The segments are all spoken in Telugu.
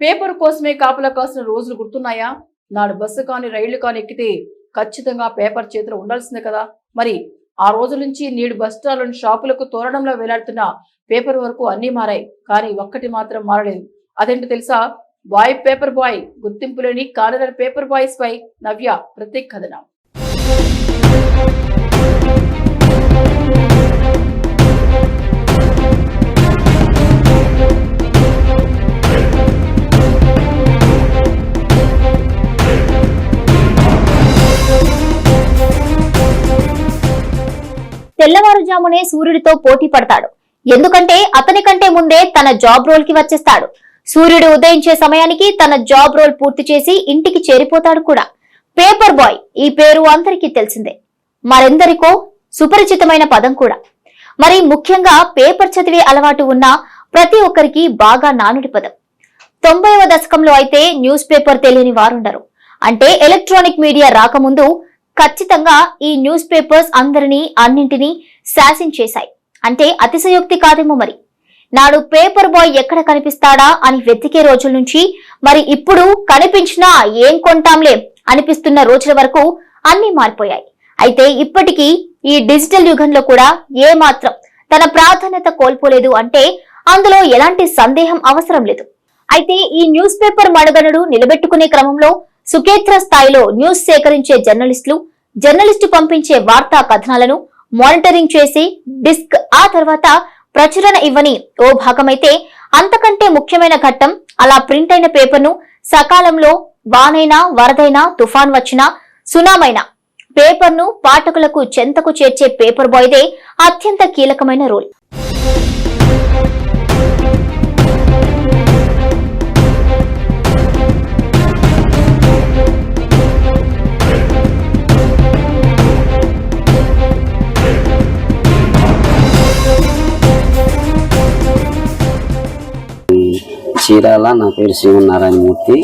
పేపర్ కోసమే కాపలా కాసిన రోజులు గుర్తున్నాయా? నాడు బస్సు కానీ రైళ్లు కానీ ఎక్కితే ఖచ్చితంగా పేపర్ చేతిలో ఉండాల్సిందే కదా. మరి ఆ రోజుల నుంచి నేడు బస్టాండ్లోని షాపులకు తోరణంలో వేలాడుతున్న పేపర్ వరకు అన్నీ మారాయి, కానీ ఒక్కటి మాత్రం మారలేదు. అదేంటో తెలుసా? Boy paper boy. గుర్తింపు లేని కాలర్ పేపర్ బాయ్స్ పై నవ్య ప్రత్యేక కథనం. తెల్లవారుజామునే సూర్యుడితో పోటీ పడతాడు. ఎందుకంటే అతని కంటే ముందే తన జాబ్ రోల్ కి వచ్చేస్తాడు. సూర్యుడు ఉదయించే సమయానికి తన జాబ్ రోల్ పూర్తి చేసి ఇంటికి చేరిపోతాడు కూడా. పేపర్ బాయ్ ఈ పేరు అందరికీ తెలిసిందే, మరెందరికో సుపరిచితమైన పదం కూడా. మరి ముఖ్యంగా పేపర్ చదివే అలవాటు ఉన్న ప్రతి ఒక్కరికి బాగా నానుడి పదం. 90వ దశకంలో అయితే న్యూస్ పేపర్ తెలియని వారుండరు. అంటే ఎలక్ట్రానిక్ మీడియా రాకముందు ఖచ్చితంగా ఈ న్యూస్ పేపర్స్ అందరినీ అన్నింటినీ శాసించేశాయి అంటే అతిశయోక్తి కాదేమో. మరి నాడు పేపర్ బాయ్ ఎక్కడ కనిపిస్తాడా అని వెతికే రోజుల నుంచి మరి ఇప్పుడు కనిపించినా ఏం కొంటాంలే అనిపిస్తున్న రోజుల వరకు అన్ని మారిపోయాయి. అయితే ఇప్పటికీ ఈ డిజిటల్ యుగంలో కూడా ఏ మాత్రం తన ప్రాధాన్యత కోల్పోలేదు అంటే అందులో ఎలాంటి సందేహం అవసరం లేదు. అయితే ఈ న్యూస్ పేపర్ మనుగడను నిలబెట్టుకునే క్రమంలో సుకేత్ర స్థాయిలో న్యూస్ సేకరించే జర్నలిస్టు పంపించే వార్తా కథనాలను మానిటరింగ్ చేసి డిస్క్, ఆ తర్వాత ప్రచురణ ఇవ్వని ఓ భాగమైతే అంతకంటే ముఖ్యమైన ఘట్టం అలా ప్రింట్ అయిన పేపర్ ను సకాలంలో వానైనా వరదైనా తుఫాన్ వచ్చినా సునామైనా పేపర్ ను పాఠకులకు చెంతకు చేర్చే పేపర్ బాయ్దే అత్యంత కీలకమైన రోల్. చీరాల. నా పేరు శ్రీమన్నారాయణమూర్తి.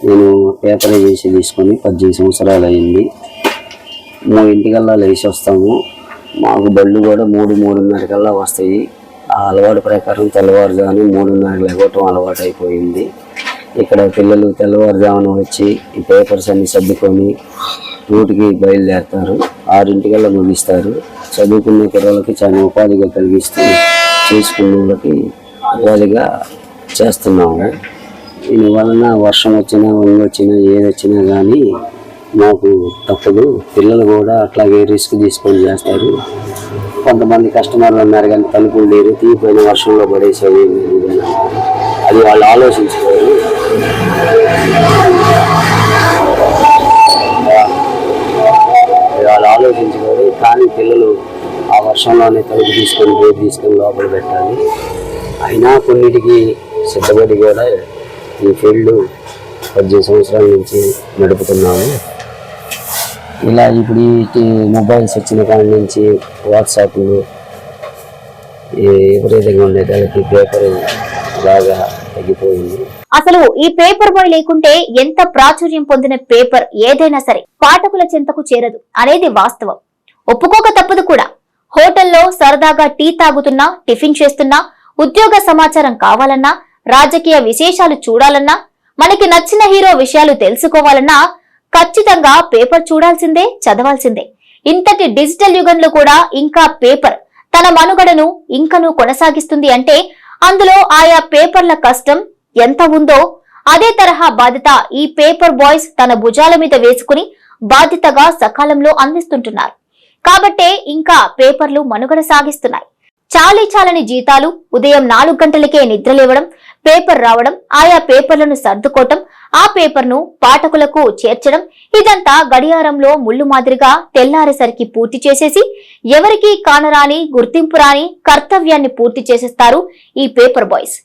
నేను పేపర్ ఏజెన్సీ తీసుకొని 18 సంవత్సరాలు అయింది. 3 లేచి వస్తాము. మాకు బళ్ళు కూడా 3-3:30 కల్లా వస్తాయి. ఆ అలవాటు ప్రకారం తెల్లవారుజామున 3:30 లేవటం అలవాటు అయిపోయింది. ఇక్కడ పిల్లలు తెల్లవారుజామున వచ్చి ఈ పేపర్స్ అన్ని సర్దుకొని రూట్కి బయలుదేరుతారు. 6 ముగిస్తారు. చదువుకునే పిల్లలకి చాలా ఉపాధిగా కలిగిస్తూ చేసుకునే వాళ్ళకి ఉపాధిగా చేస్తున్నాము. దీనివలన వర్షం వచ్చినా వంగి వచ్చినా ఏది వచ్చినా కానీ మాకు తప్పదు. పిల్లలు కూడా అట్లాగే రిస్క్ తీసుకొని చేస్తారు. కొంతమంది కస్టమర్లు ఉన్నారు కానీ తలుపులు లేరు, తీగిపోయిన వర్షంలో పడేసేవి, అది వాళ్ళు ఆలోచించుకోరు. కానీ పిల్లలు ఆ వర్షంలోనే తలుపు తీసుకొని బోర్డు తీసుకొని లోపల పెట్టాలి. అయినా కొన్నిటికి సిద్ధపడి కూడా ఈ ఫీల్డ్ 18 సంవత్సరాల నుంచి నడుపుతున్నాము. ఇలా ఇప్పుడు ఈ మొబైల్స్ వచ్చిన కాడి నుంచి వాట్సాప్లు విపరీతంగా ఉండేదానికి పేపర్ బాగా తగ్గిపోయింది. అసలు ఈ పేపర్ బాయ్ లేకుంటే ఎంత ప్రాచుర్యం పొందిన పేపర్ ఏదైనా సరే పాఠకుల చెంతకు చేరదు అనేది వాస్తవం. ఒప్పుకోక తప్పదు కూడా. హోటల్లో సరదాగా టీ తాగుతున్నా, టిఫిన్ చేస్తున్నా, ఉద్యోగ సమాచారం కావాలన్నా, రాజకీయ విశేషాలు చూడాలన్నా, మనకి నచ్చిన హీరో విషయాలు తెలుసుకోవాలన్నా ఖచ్చితంగా పేపర్ చూడాల్సిందే, చదవాల్సిందే. ఇంతటి డిజిటల్ యుగంలో కూడా ఇంకా పేపర్ తన మనుగడను ఇంకనూ కొనసాగిస్తుంది అంటే అందులో ఆయా పేపర్ల కష్టం ఎంత ఉందో అదే తరహా బాధ్యత ఈ పేపర్ బాయ్స్ తన భుజాల మీద వేసుకుని బాధ్యతగా సకాలంలో అందిస్తుంటున్నారు. కాబట్టే ఇంకా పేపర్లు మనుగడ సాగిస్తున్నాయి. చాలని జీతాలు, ఉదయం 4 గంటలకే నిద్రలేవడం, పేపర్ రావడం, ఆయా పేపర్లను సర్దుకోవటం, ఆ పేపర్ను పాఠకులకు చేర్చడం, ఇదంతా గడియారంలో ముళ్ళు మాదిరిగా తెల్లారేసరికి పూర్తి చేసేసి ఎవరికీ కానరాని, గుర్తింపు రాని కర్తవ్యాన్ని పూర్తి చేసేస్తారు ఈ పేపర్ బాయ్స్.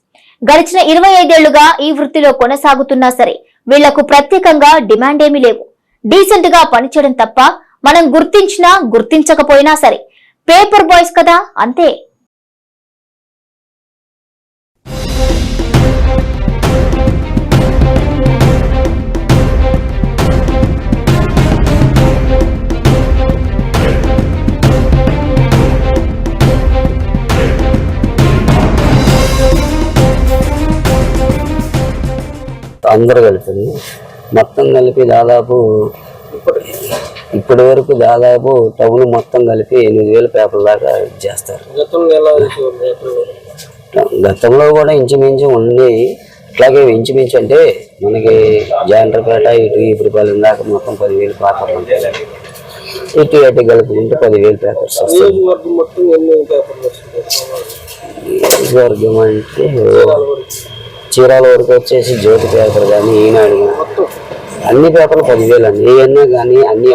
గడిచిన 25 ఏళ్లుగా ఈ వృత్తిలో కొనసాగుతున్నా సరే వీళ్లకు ప్రత్యేకంగా డిమాండ్ ఏమీ లేవు. డీసెంట్ గా పనిచేయడం తప్ప మనం గుర్తించినా గుర్తించకపోయినా సరే పేపర్ బాయ్స్ కదా, అంతే. అందరూ కలిపి మొత్తం కలిపి దాదాపు ఇప్పటి వరకు దాదాపు టౌన్ మొత్తం కలిపి 8,000 పేపర్ల దాకా చేస్తారు. గతంలో కూడా ఇంచుమించు ఉండి ఇట్లాగే ఇంచుమించు అంటే మనకి జాండ్రపేట ఇటు ఈపురపాలెం దాకా మొత్తం 10,000 పేపర్లు ఉంటాయి. ఇటు అటు కలుపుకుంటే 10,000 పేపర్స్ వస్తాయి. నియోజకవర్గం అంటే చీరాల వరకు వచ్చేసి జ్యోతి పేపర్ కానీ ఈనాడు కానీ అన్ని పేపర్లు 10,000 అండి. ఏమన్నా కానీ అన్ని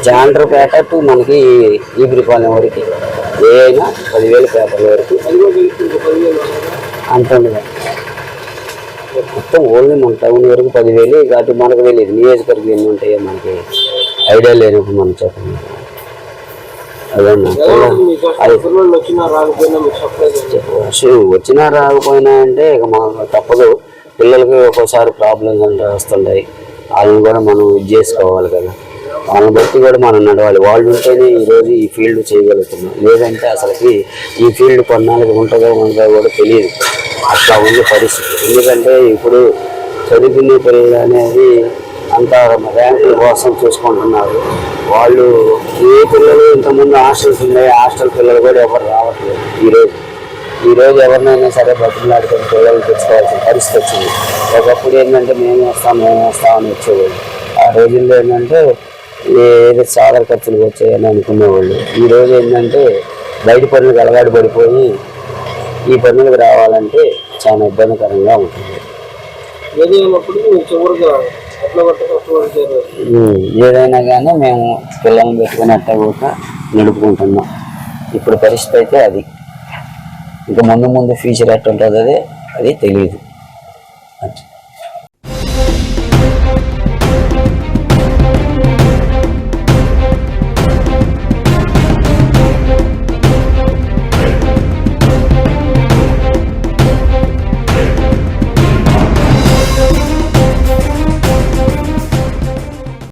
జాండ్రపేట టు మనకి ఈపురపాలెం వరకు ఏ అయినా 10,000 పేపర్ల వరకు అంటుండగా మొత్తం ఓన్లీ మన టౌన్ వరకు 10,000. కాబట్టి మనకు తెలియదు నియోజకవర్గం ఎన్ని ఉంటాయో మనకి ఐడియా లేనప్పుడు మనం చెప్పండి. అదన్నా వచ్చినా రాకపోయినా అంటే ఇక మనకు తప్పదు. పిల్లలకి ఒక్కోసారి ప్రాబ్లమ్స్ అంటే వస్తుంటాయి. వాళ్ళని కూడా మనం ఇది చేసుకోవాలి కదా. వాళ్ళని బట్టి కూడా మనం నడవాలి. వాళ్ళు ఉంటేనే ఈరోజు ఈ ఫీల్డ్ చేయగలుగుతున్నాం. లేదంటే అసలుకి ఈ ఫీల్డ్ కొన్నాళ్ళకి ఉంటుందో ఉండదో కూడా తెలియదు. అట్లా ఉంది పరిస్థితి. ఎందుకంటే ఇప్పుడు చదువుకునే పిల్లలు అనేది అంతా ర్యాంకుల కోసం చూసుకుంటున్నారు. వాళ్ళు ఏ పిల్లలు ఇంతకుముందు హాస్టల్స్ ఉన్నాయి. హాస్టల్ పిల్లలు కూడా ఎవరు రావట్లేదు. ఈరోజు ఎవరినైనా సరే బతుకులాడుకొని పిల్లలు తెచ్చుకోవాల్సిన పరిస్థితి వచ్చింది. ఒకప్పుడు ఏంటంటే మేము వస్తామని వచ్చేవాళ్ళు. ఆ రోజుల్లో ఏంటంటే ఏదో సాగర ఖర్చులు వచ్చాయని అనుకునేవాళ్ళు. ఈరోజు ఏంటంటే బయట పనులకు అలవాటు పడిపోయి ఈ పనులకు రావాలంటే చాలా ఇబ్బందికరంగా ఉంటుంది. ఏదైనా కానీ మేము పిల్లల్ని పెట్టుకుని అట్లా కూడా నడుపుకుంటున్నాం. ఇప్పుడు పరిస్థితి అయితే అది. ఇంకా ముందు ఫ్యూచర్ ఎట్లా ఉంటుంది అది తెలియదు.